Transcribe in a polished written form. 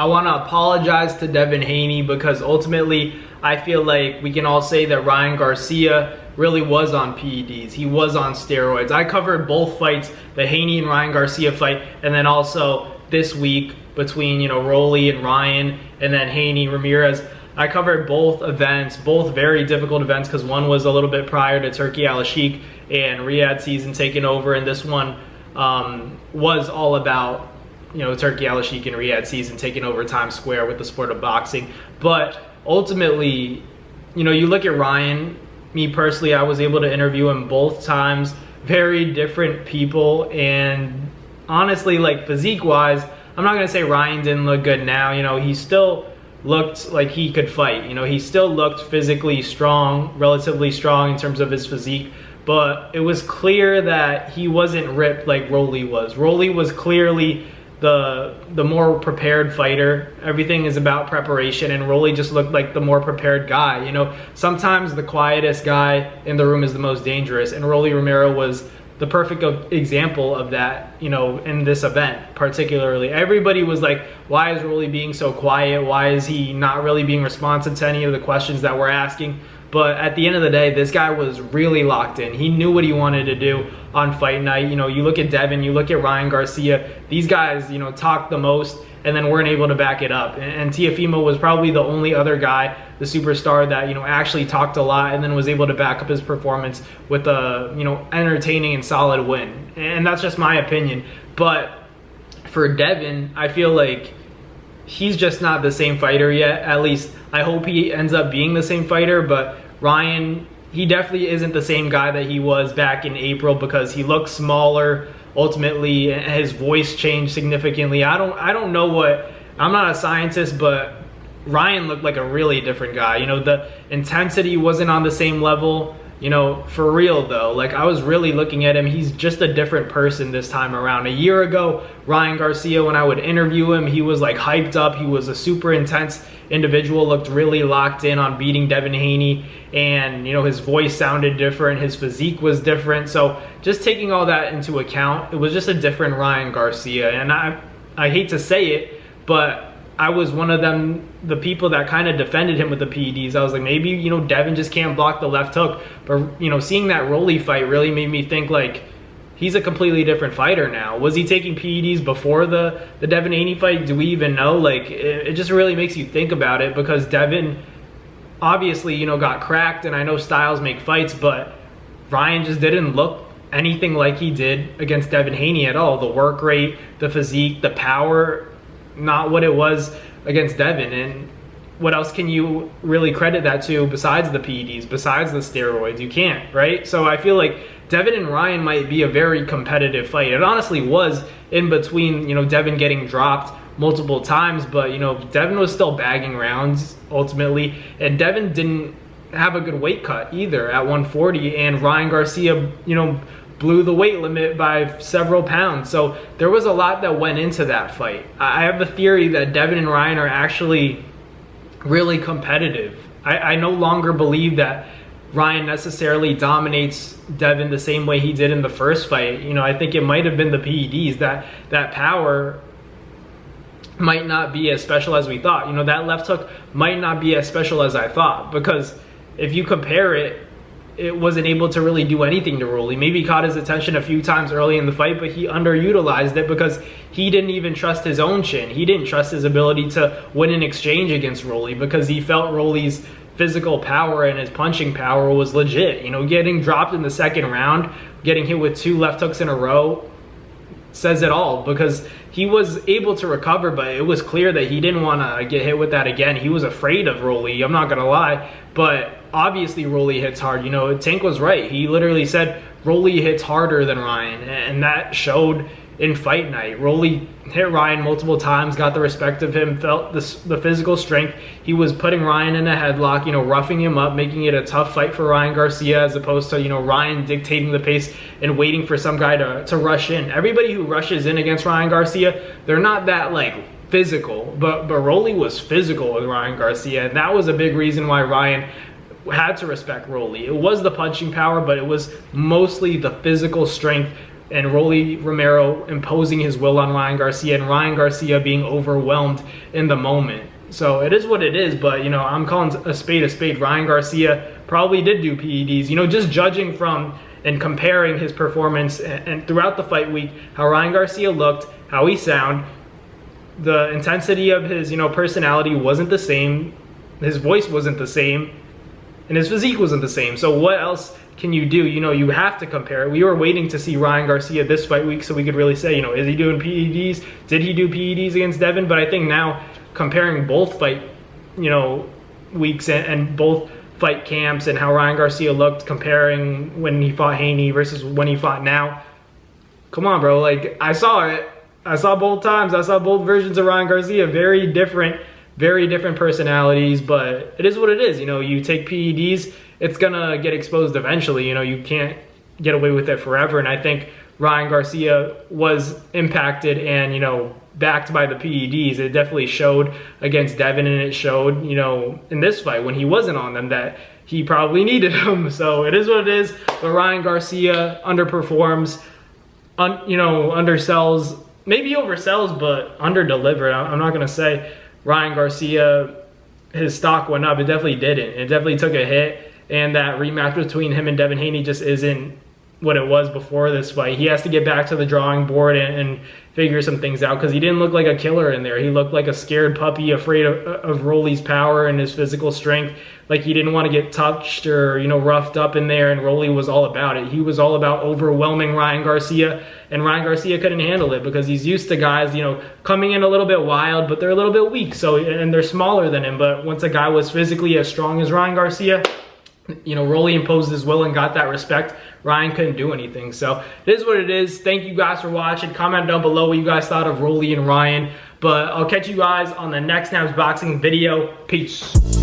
I want to apologize to Devin Haney because ultimately I feel like we can all say that Ryan Garcia really was on PEDs. He was on steroids. I covered both fights, the Haney and Ryan Garcia fight, and then also this week between, Rolly and Ryan, and then Haney, Ramirez. I covered both events, both very difficult events, because one was a little bit prior to Turkey Al-Sheikh and Riyadh season taking over, and this one was all about Turkey Al-Sheikh and Riyadh season taking over Times Square with the sport of boxing. But ultimately, you look at Ryan, me personally, I was able to interview him both times, very different people, and honestly, like physique-wise, I'm not going to say Ryan didn't look good now. He still looked like he could fight. He still looked physically strong, relatively strong in terms of his physique, but it was clear that he wasn't ripped like Rolly was. Rolly was clearly the more prepared fighter. Everything is about preparation, and Rolly just looked like the more prepared guy. Sometimes the quietest guy in the room is the most dangerous, and Rolly Romero was the perfect example of that, in this event particularly. Everybody was like, why is Rolly being so quiet? Why is he not really being responsive to any of the questions that we're asking? But at the end of the day, this guy was really locked in. He knew what he wanted to do on fight night. You look at Devin, you look at Ryan Garcia, these guys, talk the most and then weren't able to back it up. And Teofimo was probably the only other guy, the superstar, that, actually talked a lot and then was able to back up his performance with a, entertaining and solid win. And that's just my opinion. But for Devin, I feel like he's just not the same fighter yet. At least I hope he ends up being the same fighter. But Ryan, he definitely isn't the same guy that he was back in April, because he looks smaller. Ultimately, his voice changed significantly. I don't know what, I'm not a scientist, but Ryan looked like a really different guy. The intensity wasn't on the same level. For real though, like I was really looking at him, he's just a different person this time around. A year ago, Ryan Garcia, when I would interview him, he was like hyped up. He was a super intense individual, looked really locked in on beating Devin Haney, and his voice sounded different, his physique was different. So just taking all that into account, it was just a different Ryan Garcia. And I hate to say it, but I was one of the people that kind of defended him with the PEDs. I was like, maybe, Devin just can't block the left hook. But, seeing that Rolly fight really made me think, like, he's a completely different fighter now. Was he taking PEDs before the Devin Haney fight? Do we even know? Like, it just really makes you think about it, because Devin obviously, got cracked, and I know styles make fights, but Ryan just didn't look anything like he did against Devin Haney at all. The work rate, the physique, the power, not what it was against Devin. And what else can you really credit that to besides the PEDs, besides the steroids? You can't, right? So I feel like Devin and Ryan might be a very competitive fight. It honestly was, in between, Devin getting dropped multiple times, but Devin was still bagging rounds ultimately, and Devin didn't have a good weight cut either at 140, and Ryan Garcia, blew the weight limit by several pounds. So there was a lot that went into that fight. I have a theory that Devin and Ryan are actually really competitive. I no longer believe that Ryan necessarily dominates Devin the same way he did in the first fight. I think it might have been the PEDs. That power might not be as special as we thought. That left hook might not be as special as I thought, because if you compare it, it wasn't able to really do anything to Rolly. Maybe caught his attention a few times early in the fight, but he underutilized it because he didn't even trust his own chin. He didn't trust his ability to win an exchange against Rolly, because he felt Rolly's physical power and his punching power was legit. Getting dropped in the second round, getting hit with 2 left hooks in a row says it all, because he was able to recover, but it was clear that he didn't want to get hit with that again. He was afraid of Rolly, I'm not gonna lie, but obviously Rolly hits hard. Tank was right. He literally said Rolly hits harder than Ryan, and that showed in fight night. Rolly hit Ryan multiple times, got the respect of him, felt the physical strength. He was putting Ryan in a headlock, roughing him up, making it a tough fight for Ryan Garcia, as opposed to, Ryan dictating the pace and waiting for some guy to rush in. Everybody who rushes in against Ryan Garcia, they're not that, like, physical, but Rolly was physical with Ryan Garcia, and that was a big reason why Ryan had to respect Rolly. It was the punching power, but it was mostly the physical strength and Rolly Romero imposing his will on Ryan Garcia, and Ryan Garcia being overwhelmed in the moment. So it is what it is, but, you know, I'm calling a spade a spade. Ryan Garcia probably did do PEDs. You know, just judging from and comparing his performance and throughout the fight week, how Ryan Garcia looked, how he sounded, the intensity of his, you know, personality wasn't the same, his voice wasn't the same, and his physique wasn't the same. So what else can you do? You know, you have to compare it. We were waiting to see Ryan Garcia this fight week so we could really say, you know, is he doing PEDs? Did he do PEDs against Devin? But I think now, comparing both fight, you know, weeks and both fight camps and how Ryan Garcia looked, comparing when he fought Haney versus when he fought now. Come on, bro. Like, I saw it. I saw both times. I saw both versions of Ryan Garcia. Very different personalities, but it is what it is. You know, you take PEDs, it's gonna get exposed eventually. You know, you can't get away with it forever. And I think Ryan Garcia was impacted and, you know, backed by the PEDs. It definitely showed against Devin, and it showed, you know, in this fight when he wasn't on them that he probably needed them. So it is what it is. But Ryan Garcia underperforms, you know, undersells, maybe oversells, but underdelivered. I'm not gonna say Ryan Garcia, his stock went up. It definitely didn't. It definitely took a hit. And that rematch between him and Devin Haney just isn't what it was before this fight. He has to get back to the drawing board and figure some things out, because he didn't look like a killer in there. He looked like a scared puppy, afraid of Rolly's power and his physical strength. Like he didn't want to get touched or, you know, roughed up in there, and Rolly was all about it. He was all about overwhelming Ryan Garcia, and Ryan Garcia couldn't handle it because he's used to guys, you know, coming in a little bit wild, but they're a little bit weak. So, and they're smaller than him. But once a guy was physically as strong as Ryan Garcia, you know, Rolly imposed his will and got that respect. Ryan couldn't do anything. So it is what it is. Thank you guys for watching. Comment down below what you guys thought of Rolly and Ryan. But I'll catch you guys on the next Nabs Boxing video. Peace.